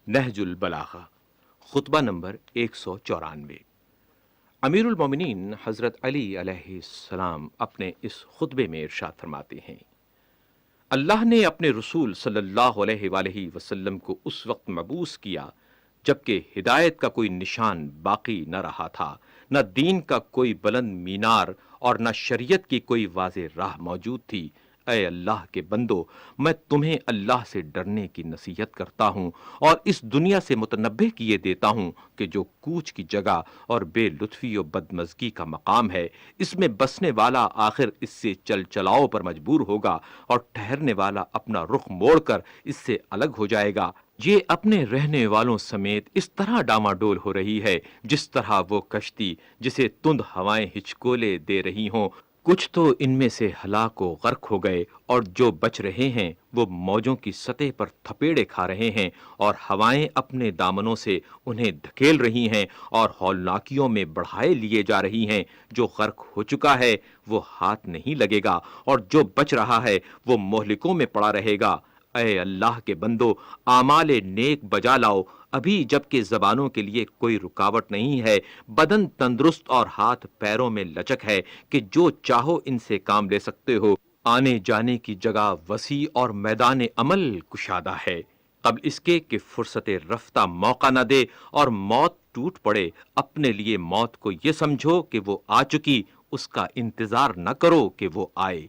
نہج البلاغہ، خطبہ نمبر 194۔ امیر المومنین حضرت علی علیہ السلام اپنے اس خطبے میں ارشاد فرماتے ہیں، اللہ نے اپنے رسول صلی اللہ علیہ وآلہ وسلم کو اس وقت مبعوث کیا جبکہ ہدایت کا کوئی نشان باقی نہ رہا تھا، نہ دین کا کوئی بلند مینار اور نہ شریعت کی کوئی واضح راہ موجود تھی۔ اے اللہ کے بندو، میں تمہیں اللہ سے ڈرنے کی نصیحت کرتا ہوں اور اس دنیا سے متنبہ کیے دیتا ہوں کہ جو کوچ کی جگہ اور بے لطفی و بدمزگی کا مقام ہے، اس میں بسنے والا آخر اس سے چل چلاؤ پر مجبور ہوگا اور ٹھہرنے والا اپنا رخ موڑ کر اس سے الگ ہو جائے گا۔ یہ اپنے رہنے والوں سمیت اس طرح ڈاماڈول ہو رہی ہے جس طرح وہ کشتی جسے تند ہوائیں ہچکولے دے رہی ہوں۔ کچھ تو ان میں سے ہلاک و غرق ہو گئے اور جو بچ رہے ہیں وہ موجوں کی سطح پر تھپیڑے کھا رہے ہیں اور ہوائیں اپنے دامنوں سے انہیں دھکیل رہی ہیں اور ہولناکیوں میں بڑھائے لیے جا رہی ہیں۔ جو غرق ہو چکا ہے وہ ہاتھ نہیں لگے گا اور جو بچ رہا ہے وہ مہلکوں میں پڑا رہے گا۔ اے اللہ کے بندو، اعمال نیک بجا لاؤ ابھی جبکہ زبانوں کے لیے کوئی رکاوٹ نہیں ہے، بدن تندرست اور ہاتھ پیروں میں لچک ہے کہ جو چاہو ان سے کام لے سکتے ہو۔ آنے جانے کی جگہ وسیع اور میدان عمل کشادہ ہے، قبل اس کے کہ فرصت رفتہ موقع نہ دے اور موت ٹوٹ پڑے۔ اپنے لیے موت کو یہ سمجھو کہ وہ آ چکی، اس کا انتظار نہ کرو کہ وہ آئے۔